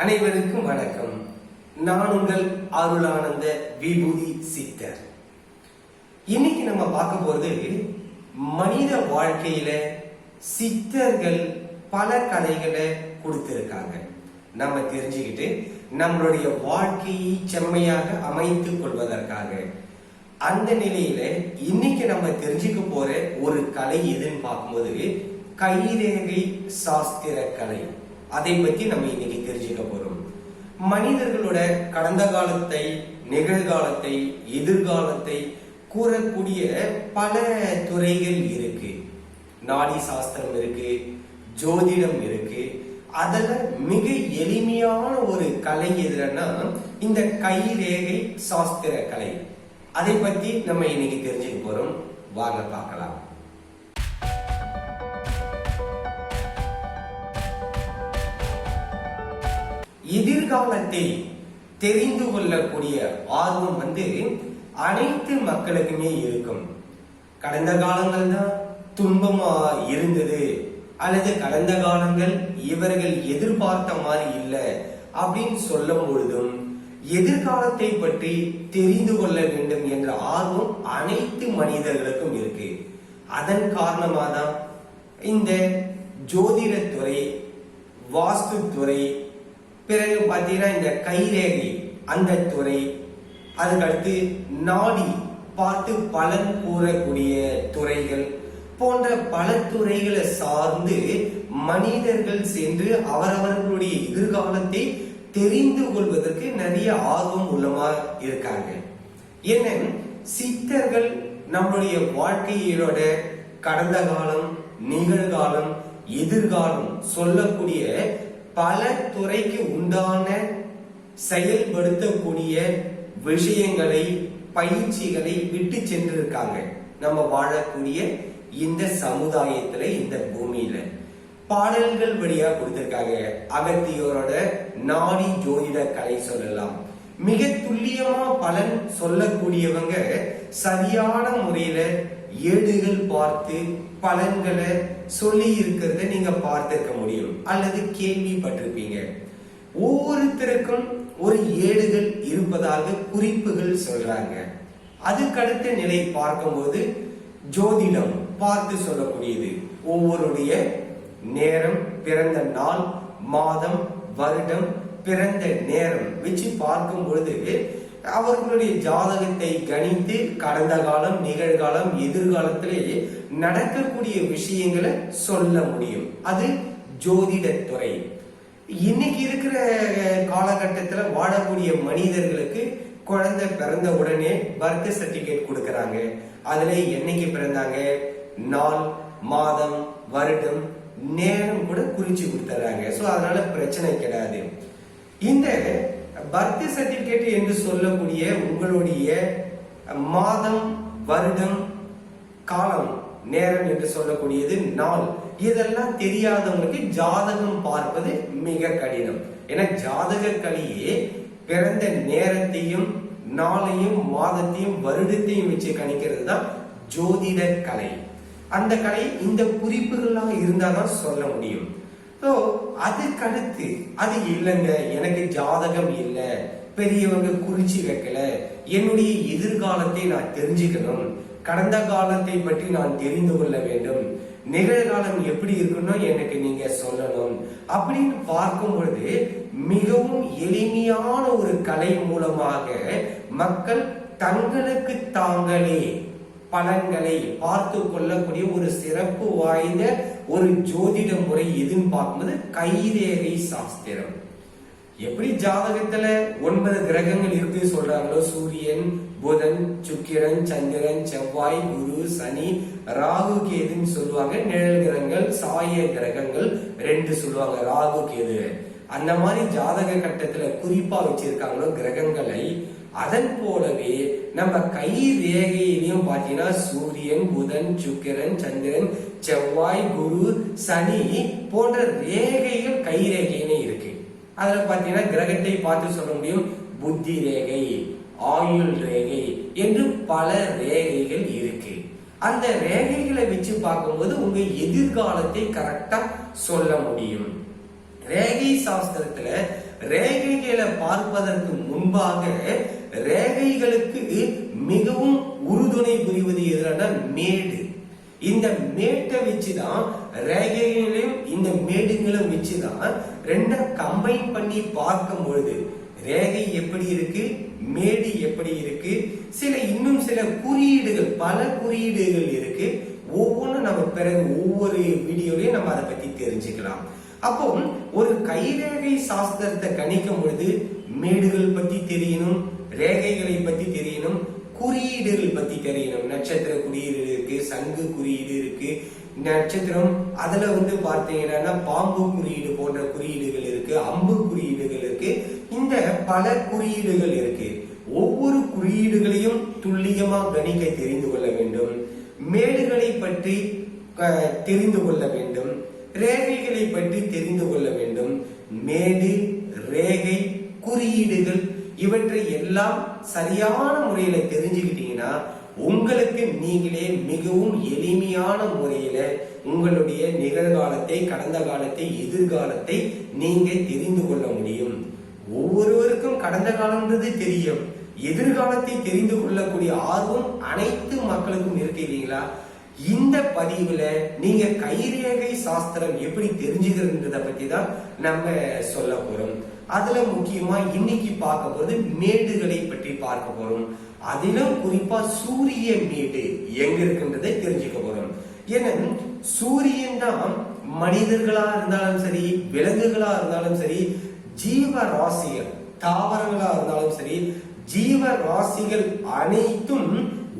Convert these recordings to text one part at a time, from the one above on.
அனைவருக்கும் வணக்கம். நான் உங்கள் அருளானந்த விபூதி சித்தர். இன்னைக்கு நம்ம பார்க்க போறது மனித வாழ்க்கையில சித்தர்கள் பல கலைகளை கொடுத்திருக்காங்க. நம்ம தெரிஞ்சுக்கிட்டு நம்மளுடைய வாழ்க்கையை செம்மையாக அமைத்துக் கொள்வதற்காக. அந்த நிலையில இன்னைக்கு நம்ம தெரிஞ்சுக்க போற ஒரு கலை எதுன்னு பார்க்கும்போது கைரேகை சாஸ்திர கலை. அதை பத்தி நம்ம இன்னைக்கு தெரிஞ்சுக்க போறோம். மனிதர்களோட கடந்த காலத்தை, நிகழ்காலத்தை, எதிர்காலத்தை கூறக்கூடிய பல துறைகள் இருக்கு. நாடி சாஸ்திரம் இருக்கு, ஜோதிடம் இருக்கு. அதுல மிக எளிமையான ஒரு கலை எதுன்னா இந்த கைரேகை சாஸ்திர கலை. அதை பத்தி நம்ம இன்னைக்கு தெரிஞ்சுக்க போறோம். வாங்க பார்க்கலாம். எதிர்காலத்தை தெரிந்து கொள்ளக்கூடிய ஆர்வம் அனைத்து மக்களுக்குமே இருக்கும். கடந்த காலங்கள் தான் துன்பமா இருந்தது, அல்லது கடந்த காலங்கள் இவர்கள் எதிர்பார்த்த மாதிரி இல்லை அப்படின்னு சொல்லும் பொழுதும் எதிர்காலத்தை பற்றி தெரிந்து கொள்ள வேண்டும் என்ற ஆர்வம் அனைத்து மனிதர்களுக்கும் இருக்கு. அதன் காரணமாக தான் இந்த ஜோதிடத்துறை, வாஸ்து துறை, பிறகு பார்த்தீங்கன்னா இந்த கைரேகை அந்த துறை, அதுக்கடுத்து நாடி பார்த்து பலன் கூறக்கூடிய துறைகள் போன்ற பல துறைகளை சார்ந்து மனிதர்கள் சென்று அவரவர்களுடைய எதிர்காலத்தை தெரிந்து கொள்வதற்கு நிறைய ஆர்வம் உள்ளமா இருக்காங்க. என்ன சித்தர்கள் நம்மளுடைய வாழ்க்கையோட கடந்த காலம், நிகழ்காலம், எதிர்காலம் சொல்லக்கூடிய பல துறைக்கு உண்டான செயல்படுத்தக்கூடிய விஷயங்களை, பயிற்சிகளை விட்டு சென்றிருக்காங்க. நம்ம வாழக்கூடிய இந்த சமுதாயத்துல, இந்த பூமியில பாடல்கள் வழியா கொடுத்திருக்காங்க. அகத்தியோரோட நாடி ஜோதிட கலை சொல்லலாம். மிக துல்லியமா பலன் சொல்லக்கூடியவங்க சரியான முறையில ஏடுகள் பார்த்து பலன்களை சொல்லி இருக்கிறத நீங்க பார்த்திருக்க முடியும், அல்லது கேள்விப்பட்டிருப்பீங்க. ஒவ்வொருத்தருக்கும் ஒரு ஏடுகள் இருப்பதாக குறிப்புகள் சொல்றாங்க. அதுக்கடுத்த நிலை பார்க்கும்போது ஜோதிடம் பார்த்து சொல்லக்கூடியது. ஒவ்வொருடைய நேரம், பிறந்த நாள், மாதம், வருடம், பிறந்த நேரம் வச்சு பார்க்கும் பொழுது அவர்களுடைய ஜாதகத்தை கணித்து கடந்த காலம், நிகழ்காலம், எதிர்காலத்திலே நடக்கக்கூடிய விஷயங்களை சொல்ல முடியும். அது ஜோதிடத்துறை. இன்னைக்கு இருக்கிற காலகட்டத்தில் வாழக்கூடிய மனிதர்களுக்கு குழந்தை பிறந்த உடனே பர்த் சர்டிபிகேட் கொடுக்கறாங்க. அதுல என்னைக்கு பிறந்தாங்க, நாள், மாதம், வருடம், நேரம் கூட குறிச்சு கொடுத்துறாங்க. சோ அதனால பிரச்சனை கிடையாது. இந்த பர்த் சர்டிபிகேட் என்று சொல்லக்கூடிய உங்களுடைய மாதம், வருடம், காலம், நேரம் என்று சொல்லக்கூடியது நாள், இதெல்லாம் தெரியாதவங்களுக்கு ஜாதகம் பார்ப்பது மிக கடினம். ஏன்னா ஜாதக கலையே பிறந்த நேரத்தையும், நாளையும், மாதத்தையும், வருடத்தையும் வச்சு கணிக்கிறது தான் ஜோதிட கலை. அந்த கலை இந்த குறிப்புகள்லாம் இருந்தாதான் சொல்ல முடியும். அதுக்கடுத்து அது இல்லைங்க, எனக்கு ஜாதகம் இல்லை, பெரியவங்க குறிச்சு வைக்கல, என்னுடைய எதிர்காலத்தை நான் தெரிஞ்சுக்கணும், கடந்த காலத்தை பற்றி நான் தெரிந்து கொள்ள வேண்டும், நிகழ்காலம் எப்படி இருக்குன்னு எனக்கு நீங்க சொல்லணும் அப்படின்னு பார்க்கும் பொழுது மிகவும் எளிமையான ஒரு கலை மூலமாக மக்கள் தங்களுக்கு தாங்களே பலன்களை பார்த்து கொள்ளக்கூடிய ஒரு சிறப்பு வாய்ந்த ஒரு ஜோதிட முறை எதுன்னு பார்க்கும்போது கைரேகை சாஸ்திரம். எப்படி ஜாதகத்துல 9 கிரகங்கள் இருக்கு சொல்றாங்களோ, சூரியன், புதன், சுக்கிரன், சந்திரன், செவ்வாய், குரு, சனி, ராகு, கேதுன்னு சொல்லுவாங்க. நிழல் கிரகங்கள், சாய கிரகங்கள் 2 சொல்லுவாங்க, ராகு, கேது. அந்த மாதிரி ஜாதக கட்டத்துல குறிப்பா வச்சிருக்காங்களோ கிரகங்களை, அதன் போலவே நம்ம கை ரேகையிலையும் பாத்தீங்கன்னா சூரியன், புதன், சுக்கிரன், சந்திரன், செவ்வாய், குரு, சனி போன்ற ரேகைகள் கை ரேகையிலே இருக்கு. அதுல பாத்தீங்கன்னா கிரகத்தை பார்த்து சொல்ல முடியும். புத்தி ரேகை, ஆயுள் ரேகை என்று பல ரேகைகள் இருக்கு. அந்த ரேகைகளை வச்சு பார்க்கும்போது உங்க எதிர்காலத்தை கரெக்டா சொல்ல முடியும். ரேகை சாஸ்திரத்துல பார்ப்பதற்கு முன்பாக ரேகைகளுக்கு மிகவும் உறுதுணை புரிவது எதுனா மேடு. இந்த மேட்டை வச்சுதான் ரேகைகளையும் இந்த மேடுங்களும் வச்சுதான் ரெண்டா கம்பைன் பண்ணி பார்க்கும் பொழுது ரேகை எப்படி இருக்கு, மேடு எப்படி இருக்கு, இன்னும் சில குறியீடுகள், பல குறியீடுகள் இருக்கு. ஒவ்வொன்றும் நம்ம பிறகு ஒவ்வொரு வீடியோலையும் நம்ம அதை பத்தி தெரிஞ்சுக்கலாம். அப்போ ஒரு கைரேகை சாஸ்திரத்தை கணிக்கும் பொழுது மேடுகள் பத்தி தெரியணும், ரேகைகளை பத்தி தெரியணும், குறியீடுகள் பத்தி தெரியணும். நட்சத்திர குறியீடு இருக்கு, சங்கு குறியீடு இருக்கு, நட்சத்திரம் அதுல பார்த்தீங்கன்னா பாம்பு குறியீடு போன்ற குறியீடுகள் இருக்கு, அம்பு குறியீடுகள் இருக்கு. இந்த பல குறியீடுகள் இருக்கு. ஒவ்வொரு குறியீடுகளையும் துல்லியமா கணிக்க தெரிந்து கொள்ள வேண்டும். மேடுகளை பற்றி தெரிந்து கொள்ள வேண்டும், ரேகைகளை பற்றி தெரிந்து கொள்ள வேண்டும். மேடு, ரேகை, குறியீடுகள் இவற்றை எல்லாம் சரியான முறையில தெரிஞ்சுக்கிட்டீங்கன்னா உங்களுக்கு நீங்களே மிகவும் எளிமையான முறையில உங்களுடைய நிகழ்காலத்தை, கடந்த காலத்தை, எதிர்காலத்தை நீங்க தெரிந்து கொள்ள முடியும். ஒவ்வொருவருக்கும் கடந்த காலம்ன்றது தெரியும், எதிர்காலத்தை தெரிந்து கொள்ளக்கூடிய ஆர்வம் அனைத்து மக்களுக்கும் இருக்கு இல்லைங்களா? இந்த பதிவுல நீங்க கைரேகை சாஸ்திரம் எப்படி தெரிஞ்சுக்கிறத பத்தி தான் நம்ம சொல்ல போறோம். அதுல முக்கியமா இன்னைக்கு பார்க்க போறது மேடுகளை பற்றி பார்க்க போறோம். அதிலும் குறிப்பா சூரிய மேடு எங்க இருக்குன்றதை தெரிஞ்சுக்க போறோம். ஏன்னா சூரியன் தான் மனிதர்களா இருந்தாலும் சரி, விலங்குகளா இருந்தாலும் சரி, ஜீவ ராசிகள், தாவரங்களா இருந்தாலும் சரி, ஜீவ ராசிகள் அனைத்தும்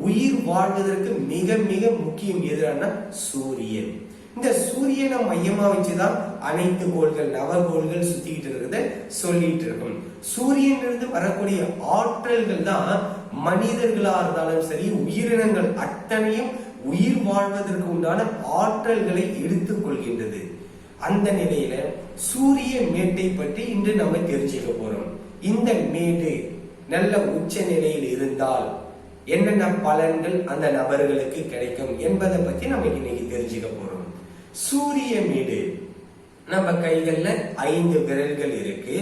உயிர் வாழ்வதற்கு மிக மிக முக்கியம் எதுனா சூரியன். இந்த சூரியனை மையமா வச்சுதான் அனைத்து கோள்கள், நவகோள்கள் சுத்திக்கிட்டு இருக்கிறத சொல்லிட்டு இருக்கும். சூரியன் இருந்து வரக்கூடிய ஆற்றல்கள் தான் மனிதர்களா இருந்தாலும் சரி, உயிரினங்கள் அத்தனையும் உயிர் வாழ்வதற்கு உண்டான ஆற்றல்களை எடுத்துக் கொள்கின்றது. அந்த நிலையில சூரிய மேட்டை பற்றி இன்று நம்ம தெரிஞ்சுக்க போறோம். இந்த மேடு நல்ல உச்ச நிலையில் இருந்தால் என்னென்ன பலன்கள் அந்த நபர்களுக்கு கிடைக்கும் என்பதை பத்தி நம்ம இன்னைக்கு தெரிஞ்சுக்க போறோம். சூரிய மேடு, நம்ம கைகள்ல 5 விரல்கள் இருக்கு,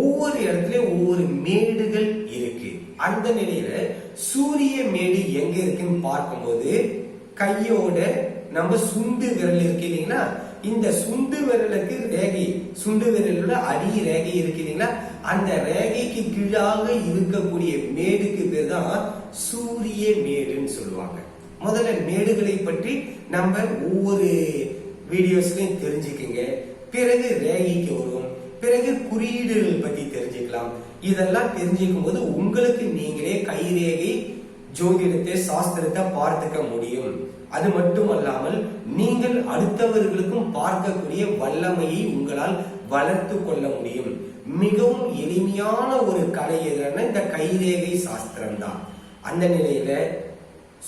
ஒவ்வொரு இடத்துலயும் ஒவ்வொரு மேடுகள் இருக்கு. அந்த நிலையில சூரிய மேடு எங்க இருக்குன்னு பார்க்கும்போது கையோட நம்ம சுண்டு விரல் இருக்கு இல்லைங்களா, இந்த சுண்டு விரலுக்கு ரேகை, சுண்டு விரலோட அடி ரேகை இருக்கு இல்லைங்களா, அந்த ரேகைக்கு கீழாக இருக்கக்கூடிய மேடுக்கு பேர் தான் சூரிய மேடுன்னு சொல்லுவாங்க. முதல்ல மேடுகளை பற்றி நம்ம ஒவ்வொரு வீடியோஸ்லயும் தெரிஞ்சுக்கங்க. பிறகு ரேகைக்கு வருவோம், பிறகு குறியீடுகள் பத்தி தெரிஞ்சுக்கலாம். இதெல்லாம் தெரிஞ்சுக்கும் போது உங்களுக்கு நீங்களே கைரேகை ஜோதிடத்தை, சாஸ்திரத்தை பார்த்துக்க முடியும். அது மட்டுமல்லாமல் நீங்கள் அடுத்தவர்களுக்கும் பார்க்கக்கூடிய வல்லமையை உங்களால் வளர்த்து கொள்ள முடியும். மிகவும் எளிமையான ஒரு கலை எதுனா இந்த கைரேகை சாஸ்திரம் தான். அந்த நிலையில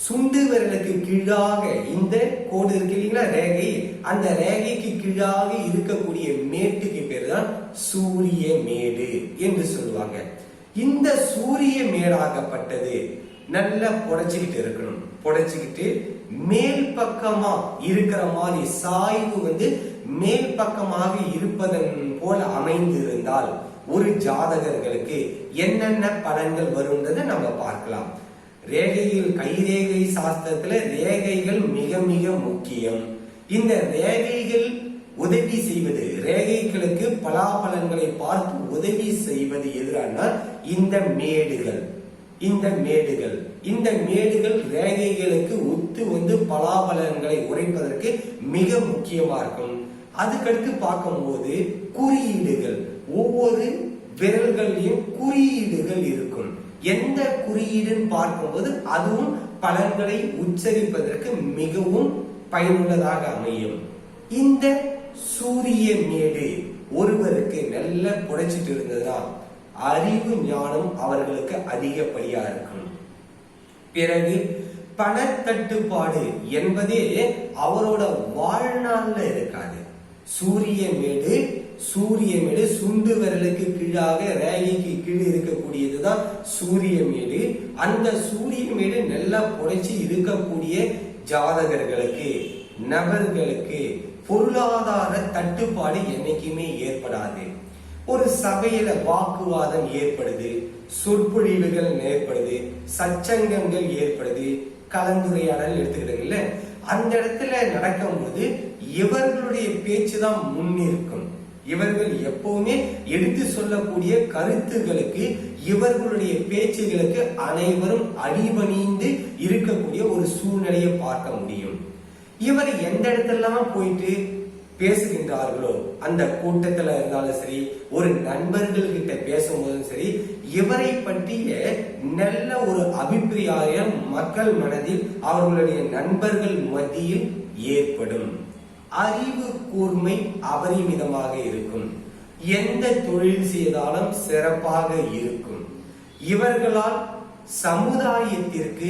சுண்டு விரலுக்கு கீழாக இந்த கோடு இருக்கு இல்லைங்களா, ரேகை, அந்த ரேகைக்கு கீழாக இருக்கக்கூடிய மேட்டுக்கு பேர் தான் சூரிய மேடு என்று சொல்லுவாங்க. இந்த சூரிய மேடாகப்பட்டது நல்லா புடைச்சுக்கிட்டு இருக்கணும். புடைச்சுக்கிட்டு மேல் பக்கமா இருக்கிற மாதிரி சாய்வு மேல் பக்கமாக இருப்பதன் போல அமைந்து இருந்தால் ஒரு ஜாதகர்களுக்கு என்னென்ன பலன்கள் வரும்ன்றதை நம்ம பார்க்கலாம். ரேகைகள், கைரேகை சாஸ்திரத்துல ரேகைகள் மிக மிக முக்கியம். இந்த ரேகைகள் உதவி செய்வது, ரேகைகளுக்கு பலாபலன்களை பார்த்து உதவி செய்வது எதுனா இந்த மேடுகள். இந்த மேடுகள் ரேகைகளுக்கு ஒத்து பலாபலன்களை உரைப்பதற்கு மிக முக்கியமா இருக்கும். அதுக்கடுத்து பார்க்கும்போது குறியீடுகள், ஒவ்வொரு விரல்களையும் குறியீடுகள் இருக்கும். எந்த குறியீடுன்னு பார்க்கும்போது அதுவும் பலன்களை உச்சரிப்பதற்கு மிகவும் பயனுள்ளதாக அமையும். இந்த சூரிய மேடு ஒருவருக்கு நல்ல புடைச்சிட்டு இருந்ததுன்னா அறிவு ஞானம் அவர்களுக்கு அதிகப்படியா இருக்கும். பிறகு பணத்தட்டுப்பாடு என்பதே அவரோட வாழ்நாள்ல இருக்காது. சூரிய மேடு சுண்டு விரலுக்கு கீழாக ரேகைக்கு கீழே இருக்கக்கூடியதுதான் சூரிய மேடு. அந்த சூரிய மேடு நல்லா புடைச்சி இருக்கக்கூடிய ஜாதகர்களுக்கு, நபர்களுக்கு பொருளாதார தட்டுப்பாடு என்னைக்குமே ஏற்படாது. ஒரு சபையில வாக்குவாதம் ஏற்படுது, சொற்பொழிவுகள் ஏற்படுது, சச்சங்கங்கள் ஏற்படுது, கலந்துரையாடல் எடுத்துக்கிட்டீங்கல்ல, அந்த இடத்துல நடக்கும்போது இவர்களுடைய பேச்சு தான் முன்னிருக்கும். இவர்கள் எப்பவுமே எடுத்து சொல்லக்கூடிய கருத்துகளுக்கு, இவர்களுடைய பேச்சுகளுக்கு அனைவரும் அடிபணிந்து இருக்கக்கூடிய ஒரு சூழ்நிலையை பார்க்க முடியும். இவர் எந்த இடத்தெல்லாம் போயிட்டு பேசுகின்றார்களோ, அந்த கூட்டத்துல இருந்தாலும் சரி, ஒரு நண்பர்கள் கிட்ட பேசும்போதும் சரி, இவரை பற்றிய நல்ல ஒரு அபிப்பிராயம் மக்கள் மனதில், அவர்களுடைய நண்பர்கள் மத்தியில் ஏற்படும். அறிவு கூர்மை அபரிமிதமாக இருக்கும். எந்த தொழில் செய்தாலும் சிறப்பாக இருக்கும். இவர்களால் சமுதாயத்திற்கு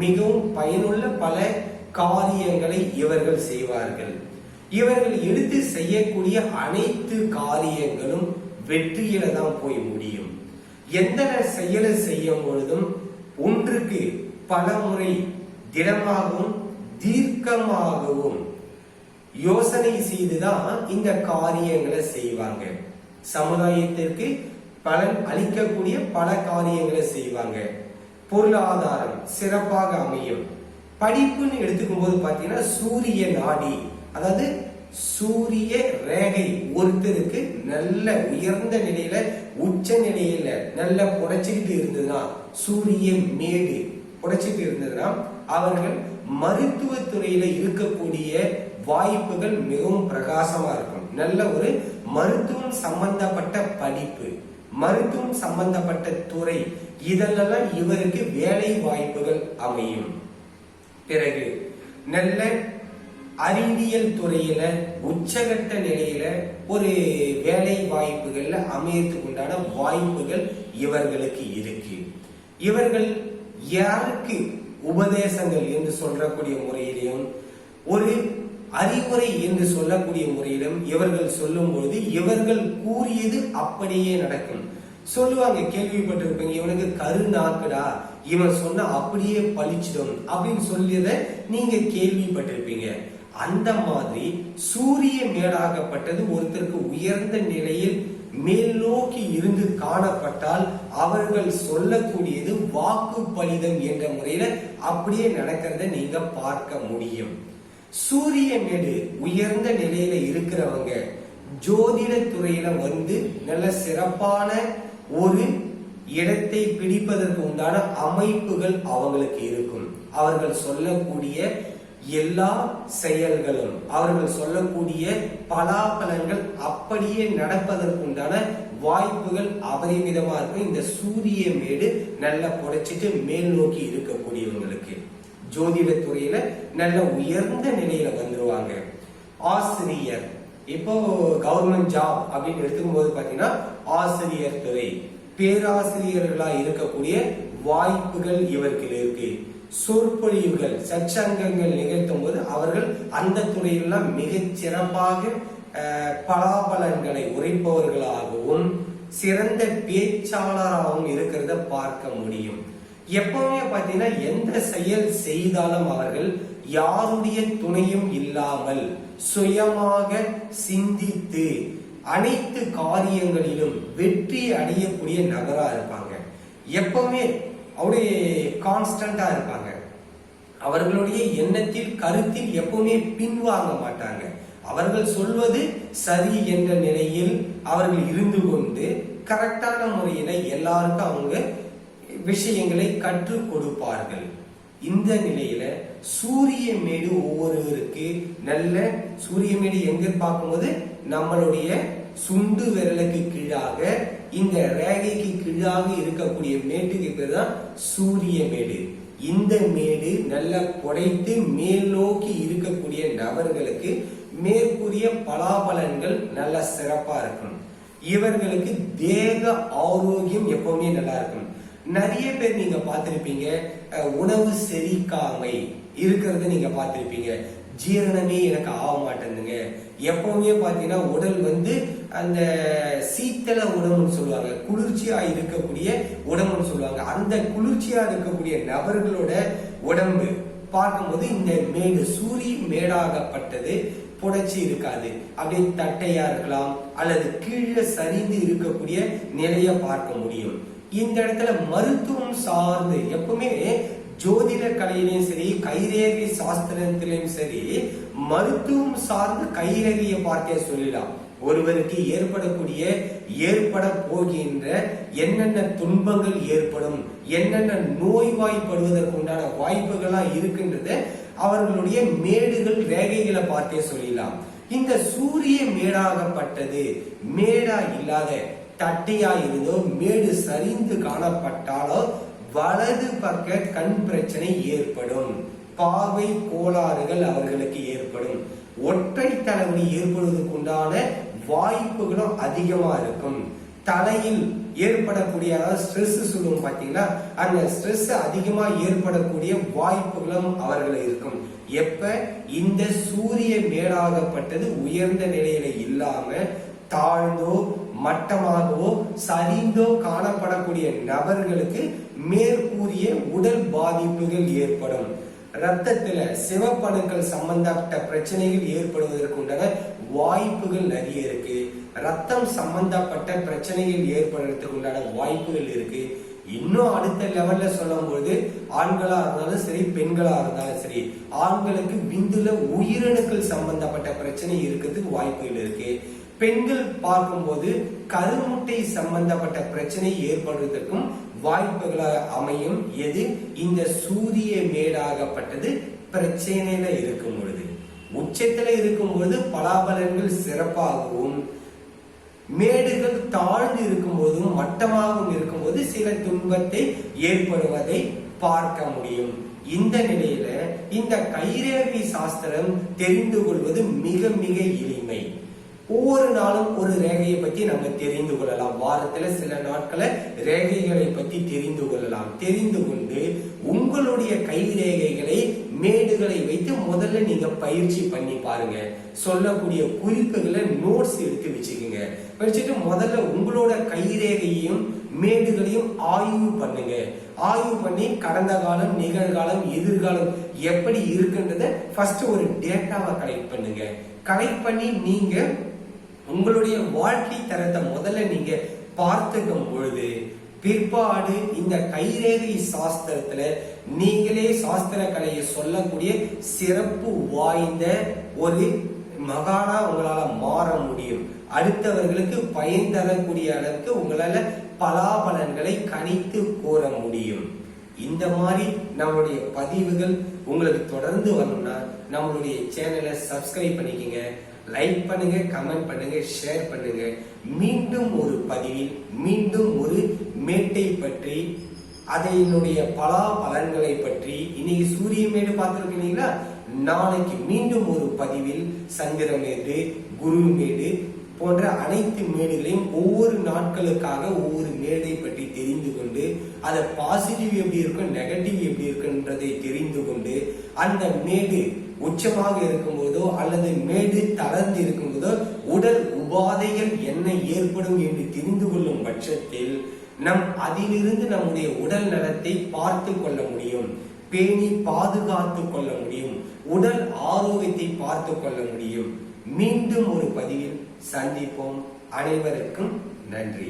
மிகவும் பயனுள்ள பல காரியங்களை இவர்கள் செய்வார்கள். இவர்கள் எடுத்து செய்யக்கூடிய அனைத்து காரியங்களும் வெற்றியில தான் போய் முடியும். எந்த செயலை செய்யும் பொழுதும் ஒன்றுக்கு பல முறை திடமாகவும் தீர்க்கமாகவும் யோசனை செய்துதான் இந்த காரியங்களை செய்வாங்க. சமுதாயத்திற்கு பலன் அளிக்கக்கூடிய பல காரியங்களை செய்வாங்க. பொருளாதாரம் சிறப்பாக அமையும். படிப்புன்னு எடுத்துக்கும் போது பாத்தீங்கன்னா சூரிய நாடி, அதாவது சூரிய ரேகை ஒருத்தருக்கு நல்ல உயர்ந்த நிலையில, உச்ச நிலையில நல்ல புடைச்சிக்கிட்டு இருந்ததுன்னா, சூரிய மேடு புடைச்சிட்டு இருந்ததுன்னா, அவர்கள் மருத்துவத்துறையில இருக்கக்கூடிய வாய்ப்புகள் மிகவும் பிரகாசமா இருக்கும். நல்ல ஒரு மருத்துவம் சம்பந்தப்பட்ட படிப்பு, மருத்துவம் சம்பந்தப்பட்ட துறை, இதெல்லாம் இவருக்கு வேலை வாய்ப்புகள் அமையும். பிறகு நல்ல அறிவியல் துறையில உச்சகட்ட நிலையில ஒரு வேலை வாய்ப்புகள்ல அமையத்துக்கு உண்டான வாய்ப்புகள் இவர்களுக்கு இருக்கு. இவர்கள் யாருக்கு உபதேசங்கள் என்று சொல்லக்கூடிய முறையிலும், ஒரு அறிவுரை என்று சொல்லக்கூடிய முறையிலும் இவர்கள் சொல்லும் பொழுது இவர்கள் கூறியது அப்படியே நடக்கும். சொல்லுவாங்க, கேள்விப்பட்டிருப்பீங்க, இவனுக்கு கருநாக்குடா, இவன் சொன்ன அப்படியே பழிச்சிடும் அப்படின்னு சொல்லியதை நீங்க கேள்விப்பட்டிருப்பீங்க. அந்த மாதிரி சூரிய மேடாகப்பட்டது ஒருத்தருக்கு உயர்ந்த நிலையில் மேல் நோக்கி இருந்து காணப்பட்டால் அவர்கள் சொல்லக்கூடியது வாக்கு பலிதம் என்ற முறையில அப்படியே நடக்கிறத நீங்க பார்க்க முடியும். சூரிய மேடு உயர்ந்த நிலையில இருக்கிறவங்க ஜோதிட துறையில வந்து நல்ல சிறப்பான ஒரு இடத்தை பிடிப்பதற்கு உண்டான அமைப்புகள் அவங்களுக்கு இருக்கும். அவர்கள் சொல்லக்கூடிய எல்லா செயல்களும், அவர்கள் சொல்லக்கூடிய பலாபலன்கள் அப்படியே நடப்பதற்குண்டான வாய்ப்புகள் அபரிமிதமா இருக்கும். இந்த சூரிய மேடு நல்ல புடைச்சிட்டு மேல் நோக்கி இருக்கக்கூடியவங்களுக்கு ஜோதிட துறையில நல்ல உயர்ந்த நிலையில வந்துருவாங்க. ஆசிரியர், இப்போ கவர்மெண்ட் ஜாப் அப்படின்னு எடுத்துக்கும் போது பாத்தீங்கன்னா ஆசிரியர் துறை, பேராசிரியர்களா இருக்கக்கூடிய வாய்ப்புகள் இவருக்கு இருக்கு. சொற்பொழிவுகள் சச்சங்கங்கள் நிகழ்த்தும் போது அவர்கள் அந்த துறையெல்லாம் மிகச் சிறப்பாக பலாபலன்களை உரைப்பவர்களாகவும் சிறந்த பேச்சாளராகவும் இருக்கிறத பார்க்க முடியும். எப்பவுமே பாத்தீங்கன்னா எந்த செயல் செய்தாலும் அவர்கள் யாருடைய துணையும் இல்லாமல் சுயமாக சிந்தித்து அனைத்து காரியங்களிலும் வெற்றி அடையக்கூடிய நபரா இருப்பாங்க. எப்பவுமே அவருடைய கான்ஸ்டன்டா இருப்பாங்க. அவர்களுடைய எண்ணத்தில் கருத்தில் எப்பவுமே பின்வாங்க மாட்டாங்க. அவர்கள் சொல்வது சரி என்ற நிலையில் அவர்கள் இருந்து கொண்டு கரெக்டான முறையில எல்லாருக்கும் அவங்க விஷயங்களை கற்றுக் கொடுப்பார்கள். இந்த நிலையில சூரிய மேடு ஒவ்வொருவருக்கு நல்ல சூரிய மேடு எங்க பார்க்கும்போது நம்மளுடைய சுண்டு விரலுக்கு கீழாக இந்த ரேகைக்கு கீழாக இருக்கக்கூடிய மேட்டுக்கு பேர் தான் சூரிய மேடு. இந்த மேடு நல்ல புடைத்து மேல் நோக்கி இருக்கக்கூடிய நபர்களுக்கு மேற்கூறிய பலாபலன்கள் நல்ல சிறப்பா இருக்கும். இவர்களுக்கு தேக ஆரோக்கியம் எப்பவுமே நல்லா இருக்கும். நிறைய பேர் நீங்க பார்த்திருப்பீங்க, உணவு செரிக்காமை இருக்கிறத நீங்க பார்த்திருப்பீங்க. ஜீரணமே எனக்கு ஆக மாட்டேங்குங்க. எப்பவுமே பாத்தீங்கன்னா உடல் வந்து அந்த சீத்தள உடம்புன்னு சொல்லுவாங்க, குளிர்ச்சியா இருக்கக்கூடிய உடம்புன்னு சொல்லுவாங்க. அந்த குளிர்ச்சியா இருக்கக்கூடிய நபர்களோட உடம்பு பார்க்கும்போது இந்த மேடு சூரிய மேடாகப்பட்டது புடைச்சி இருக்காது, அப்படியே தட்டையா இருக்கலாம் அல்லது கீழே சரிந்து இருக்கக்கூடிய நிலையை பார்க்க முடியும். இந்த இடத்துல மருத்துவம் சார்ந்து எப்பவுமே ஜோதிட கலையிலையும் சரி கைரேகை சாஸ்திரத்திலையும் சரி மருத்துவம் சார்ந்து கைரேகையை பார்த்தே சொல்லலாம். ஒருவருக்கு ஏற்பட போகின்ற என்னென்ன துன்பங்கள் ஏற்படும், என்னென்ன நோய்வாய்ப்படுவதற்கு உண்டான வாய்ப்புகளா இருக்கின்றத அவர்களுடைய மேடுகள் ரேகைகளை பார்த்தே சொல்லலாம். இந்த சூரிய மேடாகப்பட்டது மேடா இல்லாத தட்டையா இருந்தோ மேடு சரிந்து காணப்பட்டாலோ வலது பக்க கண் பிரச்சனை ஏற்படும், பார்வை கோளாறுகள் அவர்களுக்கு ஏற்படும், ஒற்றை தலைவலி ஏற்படுவதற்கு உண்டான வாய்ப்புகளும் அதிகமா இருக்கும். தலையில் ஏற்படக்கூடிய ஸ்ட்ரெஸ் சொல்லுவோம் பாத்தீங்கன்னா, அந்த ஸ்ட்ரெஸ் அதிகமா ஏற்படக்கூடிய வாய்ப்புகளும் அவர்கள் இருக்கும். எப்ப இந்த சூரிய மேடாகப்பட்டது உயர்ந்த நிலையில இல்லாம தாழ்ந்தோ மட்டமாகவோ சரிந்தோ காணப்படக்கூடிய நபர்களுக்கு மேற்கூறிய உடல் பாதிப்புகள் ஏற்படும். ரத்தத்துல சிவப்பணுக்கள் சம்பந்தப்பட்ட பிரச்சனைகள் ஏற்படுவதற்கு உண்டான வாய்ப்புகள் நிறைய இருக்கு. ரத்தம் சம்பந்தப்பட்ட பிரச்சனைகள் ஏற்படுறதுக்கு உண்டான வாய்ப்புகள் இருக்கு. இன்னும் அடுத்த லெவல்ல சொல்லும் பொழுது ஆண்களா இருந்தாலும் சரி பெண்களா இருந்தாலும் சரி ஆண்களுக்கு விந்துல உயிரணுக்கள் சம்பந்தப்பட்ட பிரச்சனை இருக்கிறதுக்கு வாய்ப்புகள் இருக்கு. பெண்கள் பார்க்கும்போது கருமுட்டை சம்பந்தப்பட்ட பிரச்சனை ஏற்படுவதற்கும் வாய்ப்புகளாக அமையும். எது இந்த சூரிய மேடாகப்பட்டது பிரச்சனையில இருக்கும் பொழுது, உச்சத்துல இருக்கும் பொழுது பலாபலன்கள் சிறப்பாகவும், மேடுகள் தாழ்ந்து இருக்கும் போதும் மட்டமாகவும் இருக்கும்போது சில துன்பத்தை ஏற்படுவதை பார்க்க முடியும். இந்த நிலையில இந்த கைரேகை சாஸ்திரம் தெரிந்து கொள்வது மிக மிக எளிமை. ஒவ்வொரு நாளும் ஒரு ரேகையை பத்தி நம்ம தெரிந்து கொள்ளலாம். வாரத்துல சில நாட்களை ரேகைகளை பத்தி தெரிந்து கொள்ளலாம். தெரிந்து கொண்டு உங்களுடைய கை ரேகைகளை மேடுகளை வைத்து முதல்ல நீங்க பயிற்சி பண்ணி பாருங்க. சொல்லக்கூடிய குறிப்புகளை நோட்ஸ் எடுத்து வச்சுக்கோங்க. வச்சுட்டு முதல்ல உங்களோட கைரேகையையும் மேடுகளையும் ஆய்வு பண்ணுங்க. ஆய்வு பண்ணி கடந்த காலம், நிகழ்காலம், எதிர்காலம் எப்படி இருக்குன்றத ஃபர்ஸ்ட் ஒரு டேட்டாவை கலெக்ட் பண்ணுங்க. கலெக்ட் பண்ணி நீங்க உங்களுடைய வாழ்க்கை தரத்தை முதல்ல நீங்க பார்த்துக்கும் பொழுது பிற்பாடு இந்த கைரேகை சாஸ்திரத்துல நீங்களே சாஸ்திர கலையை சொல்லக்கூடிய சிறப்பு வாய்ந்த ஒரு மகானா உங்களால மாற முடியும். அடுத்தவர்களுக்கு பயன் தரக்கூடிய அளவுக்கு உங்களால பலாபலன்களை கணித்து கூற முடியும். இந்த மாதிரி நம்மளுடைய பதிவுகள் உங்களுக்கு தொடர்ந்து வரணும்னா நம்மளுடைய சேனலை சப்ஸ்கிரைப் பண்ணிக்கங்க, லைக் பண்ணுங்க, கமெண்ட் பண்ணுங்க, ஷேர் பண்ணுங்க. மீண்டும் ஒரு பதிவில் மீண்டும் ஒரு மேட்டை பற்றி அதனுடைய பலாபலன்களை பற்றி இன்னைக்கு சூரிய மேடு பார்த்திருக்கீங்களா, நாளைக்கு மீண்டும் ஒரு பதிவில் சந்திரமேடு, குருமேடு போன்ற அனைத்து மேடுகளையும் ஒவ்வொரு நாட்களுக்காக ஒவ்வொரு மேடை பற்றி தெரிந்து கொண்டு அதை பாசிட்டிவ் எப்படி இருக்கும் நெகட்டிவ் எப்படி இருக்குன்றதை தெரிந்து கொண்டு அந்த மேடு உச்சமாக இருக்கும்போதோ அல்லது மேடு தளர்ந்து இருக்கும்போதோ உடல் உபாதைகள் என்ன ஏற்படும் என்று தெரிந்து கொள்ளும் பட்சத்தில் அதிலிருந்து நம்முடைய உடல் நலத்தை பார்த்து கொள்ள முடியும், பேணி பாதுகாத்து கொள்ள முடியும், உடல் ஆரோக்கியத்தை பார்த்து கொள்ள முடியும். மீண்டும் ஒரு பதிவில் சந்திப்போம். அனைவருக்கும் நன்றி.